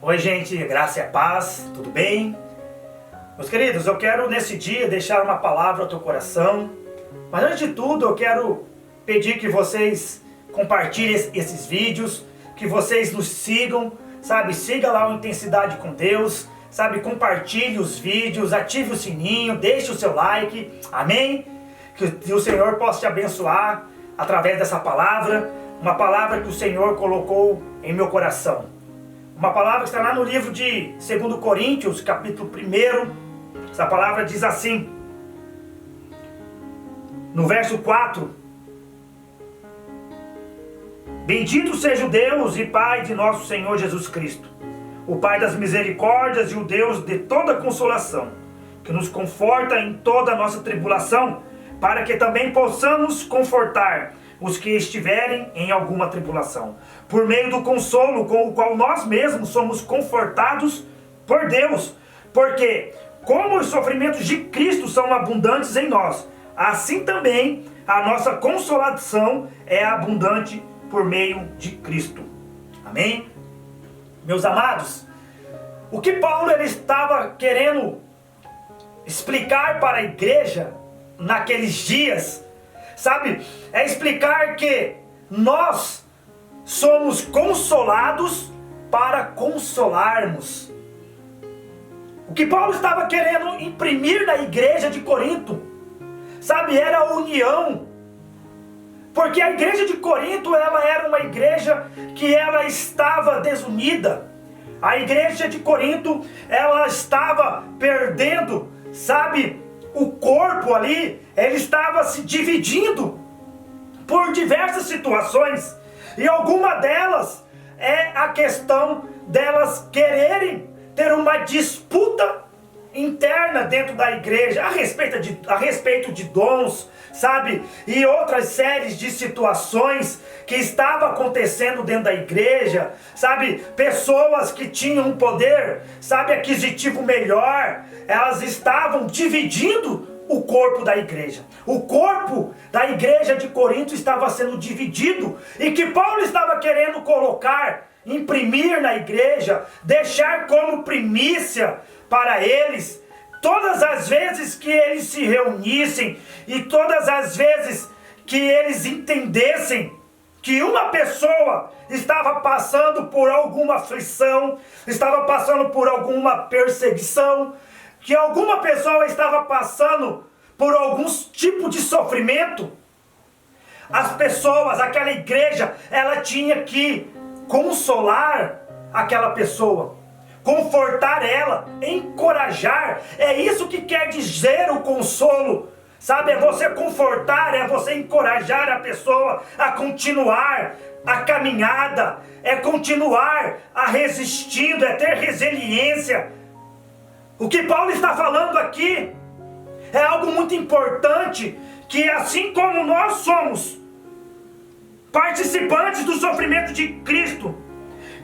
Oi gente, graça e a paz, tudo bem? Meus queridos, eu quero nesse dia deixar uma palavra ao teu coração. Mas antes de tudo eu quero pedir que vocês compartilhem esses vídeos, que vocês nos sigam, sabe? Siga lá o Intensidade com Deus, sabe? Compartilhe os vídeos, ative o sininho, deixe o seu like, amém? Que o Senhor possa te abençoar através dessa palavra, uma palavra que o Senhor colocou em meu coração. Uma palavra que está lá no livro de 2 Coríntios, capítulo 1. Essa palavra diz assim, no verso 4: Bendito seja o Deus e Pai de nosso Senhor Jesus Cristo, o Pai das misericórdias e o Deus de toda consolação, que nos conforta em toda a nossa tribulação, para que também possamos confortar os que estiverem em alguma tribulação, por meio do consolo com o qual nós mesmos somos confortados por Deus. Porque, como os sofrimentos de Cristo são abundantes em nós, assim também a nossa consolação é abundante por meio de Cristo. Amém? Meus amados, o que Paulo ele estava querendo explicar para a igreja naqueles dias, sabe, é explicar que nós somos consolados para consolarmos. O que Paulo estava querendo imprimir na igreja de Corinto, sabe, era a união. Porque a igreja de Corinto, ela era uma igreja que ela estava desunida. A igreja de Corinto, ela estava perdendo, sabe, o corpo ali, ele estava se dividindo por diversas situações. E alguma delas é a questão delas quererem ter uma disputa interna dentro da igreja a respeito de dons, sabe? E outras séries de situações que estavam acontecendo dentro da igreja, sabe? Pessoas que tinham um poder, sabe, aquisitivo melhor, elas estavam dividindo o corpo da igreja. O corpo da igreja de Corinto estava sendo dividido, e que Paulo estava querendo colocar, imprimir na igreja, deixar como primícia para eles, todas as vezes que eles se reunissem e todas as vezes que eles entendessem que uma pessoa estava passando por alguma aflição, estava passando por alguma perseguição, que alguma pessoa estava passando por algum tipo de sofrimento, as pessoas, aquela igreja, ela tinha que consolar aquela pessoa, confortar ela, encorajar. É isso que quer dizer o consolo, sabe? É você confortar, é você encorajar a pessoa a continuar a caminhada, é continuar a resistindo, é ter resiliência. O que Paulo está falando aqui é algo muito importante, que assim como nós somos participantes do sofrimento de Cristo,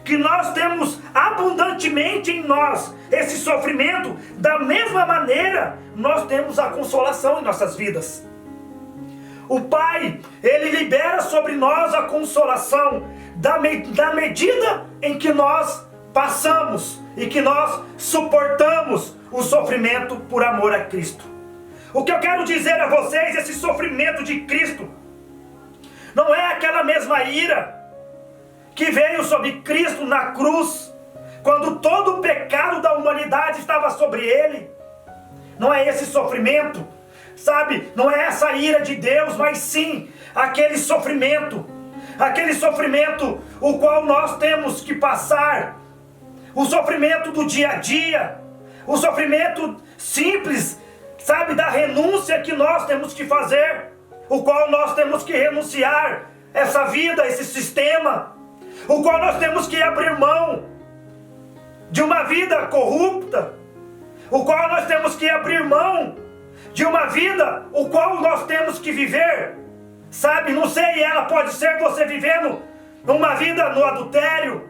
que nós temos abundantemente em nós esse sofrimento, da mesma maneira nós temos a consolação em nossas vidas. O Pai, ele libera sobre nós a consolação da medida em que nós passamos e que nós suportamos o sofrimento por amor a Cristo. O que eu quero dizer a vocês, esse sofrimento de Cristo não é aquela mesma ira que veio sobre Cristo na cruz, quando todo o pecado da humanidade estava sobre ele. Não é esse sofrimento, sabe? Não é essa ira de Deus, mas sim aquele sofrimento o qual nós temos que passar, o sofrimento do dia a dia, o sofrimento simples, sabe, da renúncia que nós temos que fazer, o qual nós temos que renunciar essa vida, esse sistema, o qual nós temos que abrir mão de uma vida corrupta, o qual nós temos que abrir mão de uma vida o qual nós temos que viver, sabe, não sei, ela pode ser você vivendo uma vida no adultério,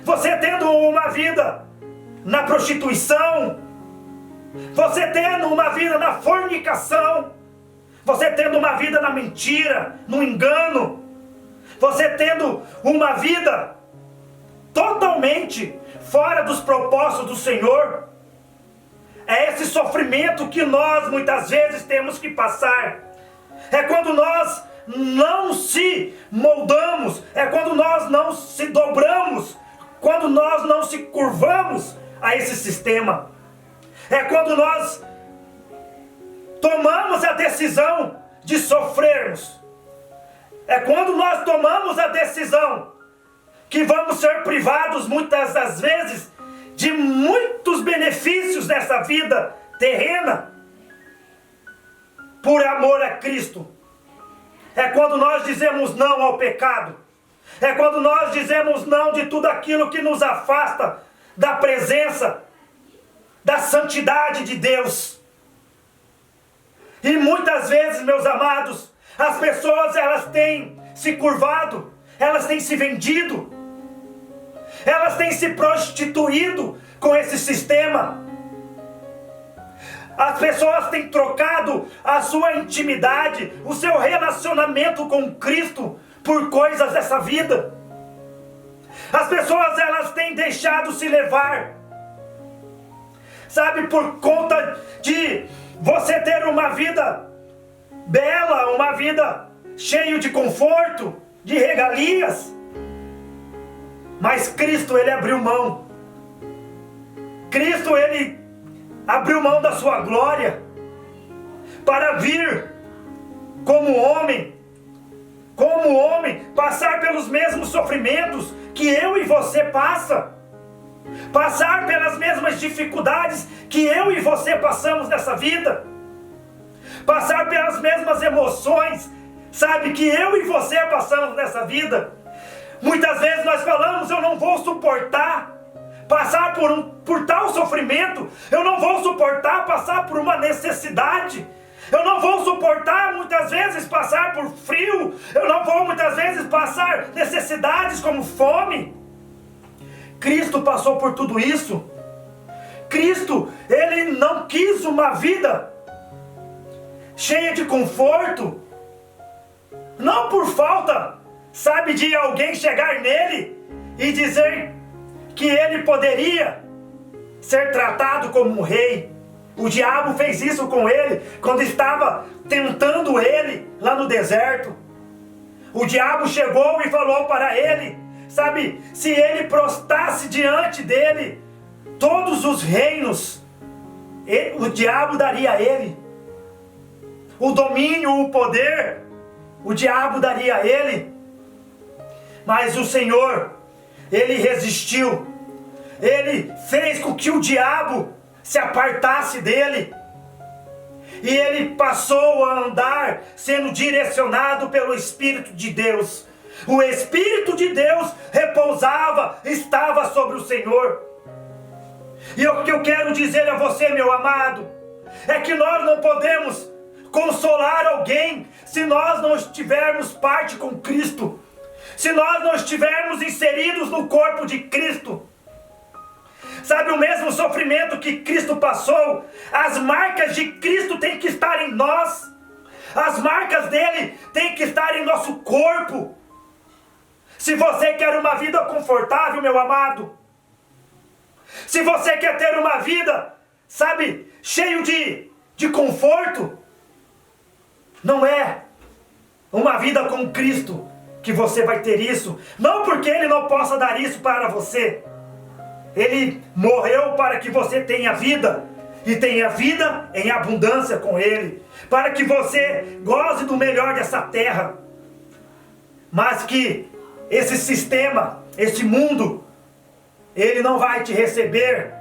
você tendo uma vida na prostituição, você tendo uma vida na fornicação, você tendo uma vida na mentira, no engano, você tendo uma vida totalmente fora dos propósitos do Senhor. É esse sofrimento que nós muitas vezes temos que passar. É quando nós não se moldamos, é quando nós não se dobramos, quando nós não se curvamos a esse sistema. É quando nós tomamos a decisão de sofrermos. É quando nós tomamos a decisão que vamos ser privados muitas das vezes de muitos benefícios dessa vida terrena por amor a Cristo. É quando nós dizemos não ao pecado. É quando nós dizemos não de tudo aquilo que nos afasta da presença, da santidade de Deus. E muitas vezes, meus amados, as pessoas elas têm se curvado, elas têm se vendido, elas têm se prostituído com esse sistema. As pessoas têm trocado a sua intimidade, o seu relacionamento com Cristo por coisas dessa vida. As pessoas elas têm deixado se levar, sabe, por conta de você ter uma vida bela, uma vida cheia de conforto, de regalias. Mas Cristo, ele abriu mão. Cristo, ele abriu mão da sua glória para vir como homem, passar pelos mesmos sofrimentos que eu e você passar pelas mesmas dificuldades que eu e você passamos nessa vida, passar pelas mesmas emoções, sabe, que eu e você passamos nessa vida. Muitas vezes nós falamos, eu não vou suportar passar por tal sofrimento, eu não vou suportar passar por uma necessidade, eu não vou suportar muitas vezes passar por frio, eu não vou muitas vezes passar necessidades como fome. Cristo passou por tudo isso. Cristo, ele não quis uma vida cheia de conforto, não por falta, sabe, de alguém chegar nele e dizer que ele poderia ser tratado como um rei. O diabo fez isso com ele quando estava tentando ele lá no deserto. O diabo chegou e falou para ele, sabe, se ele prostrasse diante dele todos os reinos, o diabo daria a ele. O domínio, o poder, o diabo daria a ele. Mas o Senhor, ele resistiu. Ele fez com que o diabo se apartasse dele. E ele passou a andar sendo direcionado pelo Espírito de Deus. O Espírito de Deus repousava, estava sobre o Senhor. E o que eu quero dizer a você, meu amado, é que nós não podemos consolar alguém se nós não estivermos parte com Cristo, se nós não estivermos inseridos no corpo de Cristo. Sabe, o mesmo sofrimento que Cristo passou, as marcas de Cristo têm que estar em nós, as marcas dele têm que estar em nosso corpo. Se você quer uma vida confortável, meu amado, se você quer ter uma vida, sabe, cheio de conforto, não é uma vida com Cristo que você vai ter isso. Não porque ele não possa dar isso para você. Ele morreu para que você tenha vida, e tenha vida em abundância com ele, para que você goze do melhor dessa terra. Mas que esse sistema, esse mundo, ele não vai te receber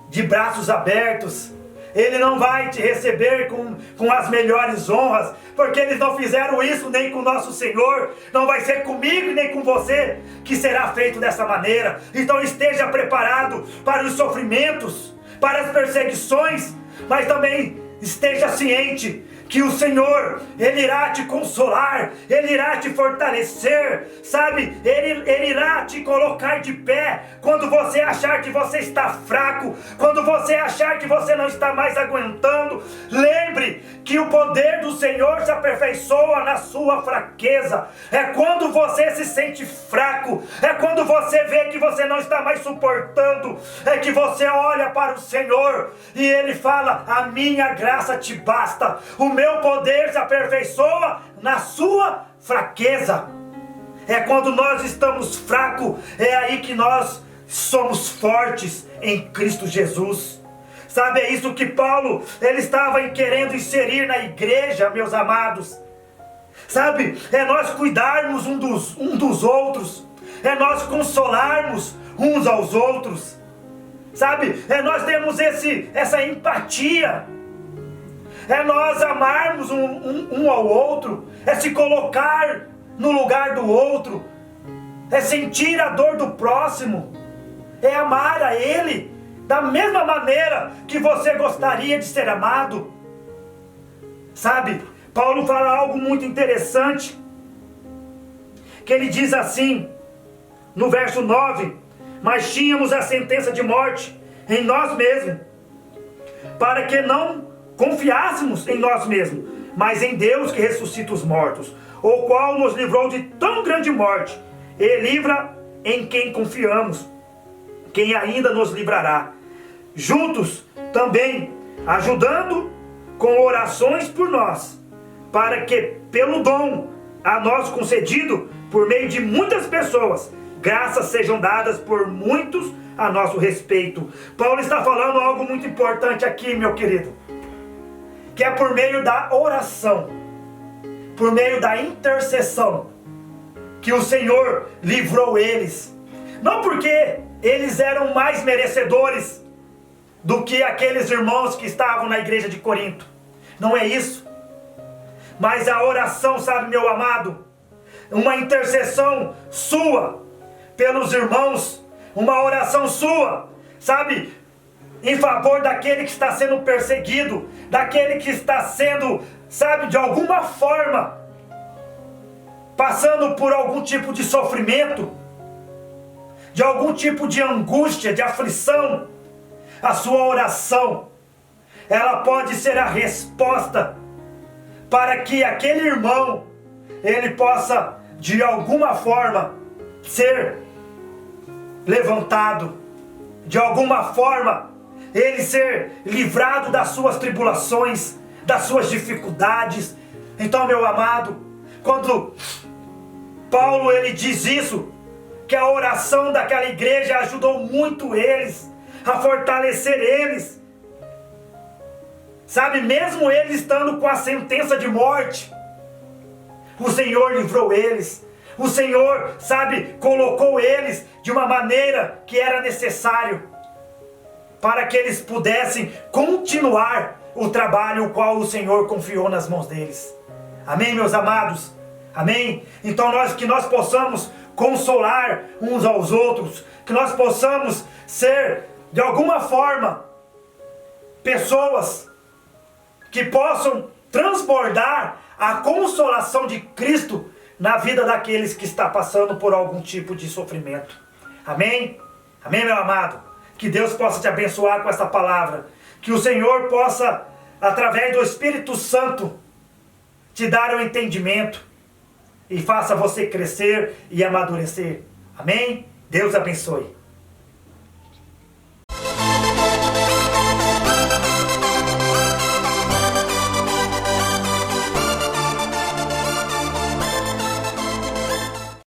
de braços abertos. Ele não vai te receber com as melhores honras, porque eles não fizeram isso nem com o nosso Senhor. Não vai ser comigo e nem com você que será feito dessa maneira. Então esteja preparado para os sofrimentos, para as perseguições, mas também esteja ciente que o Senhor, Ele irá te consolar, Ele irá te fortalecer, sabe? Ele irá te colocar de pé quando você achar que você está fraco, quando você achar que você não está mais aguentando. Lembre que o poder do Senhor se aperfeiçoa na sua fraqueza. É quando você se sente fraco, é quando você vê que você não está mais suportando, é que você olha para o Senhor e Ele fala: a minha graça te basta, o meu poder se aperfeiçoa na sua fraqueza. É quando nós estamos fracos, é aí que nós somos fortes em Cristo Jesus. Sabe, é isso que Paulo, ele estava querendo inserir na igreja, meus amados. Sabe, é nós cuidarmos um dos outros, é nós consolarmos uns aos outros. Sabe, é nós termos essa empatia, é nós amarmos um ao outro, é se colocar no lugar do outro, é sentir a dor do próximo, é amar a ele da mesma maneira que você gostaria de ser amado. Sabe, Paulo fala algo muito interessante, que ele diz assim, no verso 9: mas tínhamos a sentença de morte em nós mesmos, para que não confiássemos em nós mesmos, mas em Deus que ressuscita os mortos, o qual nos livrou de tão grande morte, e livra em quem confiamos, quem ainda nos livrará, juntos também ajudando com orações por nós, para que pelo dom a nós concedido por meio de muitas pessoas, graças sejam dadas por muitos a nosso respeito. Paulo está falando algo muito importante aqui, meu querido, que é por meio da oração, por meio da intercessão, que o Senhor livrou eles. Não porque eles eram mais merecedores do que aqueles irmãos que estavam na igreja de Corinto. Não é isso. Mas a oração, sabe, meu amado, uma intercessão sua pelos irmãos, uma oração sua, sabe, em favor daquele que está sendo perseguido, daquele que está sendo, sabe, de alguma forma passando por algum tipo de sofrimento, de algum tipo de angústia, de aflição. A sua oração, ela pode ser a resposta para que aquele irmão, ele possa de alguma forma ser levantado, de alguma forma ele ser livrado das suas tribulações, das suas dificuldades. Então, meu amado, quando Paulo ele diz isso, que a oração daquela igreja ajudou muito eles, a fortalecer eles, sabe, mesmo eles estando com a sentença de morte, o Senhor livrou eles. O Senhor, sabe, colocou eles de uma maneira que era necessário para que eles pudessem continuar o trabalho o qual o Senhor confiou nas mãos deles. Amém, meus amados? Amém? Então que nós possamos consolar uns aos outros, que nós possamos ser, de alguma forma, pessoas que possam transbordar a consolação de Cristo na vida daqueles que estão passando por algum tipo de sofrimento. Amém? Amém, meu amado? Que Deus possa te abençoar com essa palavra. Que o Senhor possa, através do Espírito Santo, te dar o entendimento e faça você crescer e amadurecer. Amém? Deus abençoe.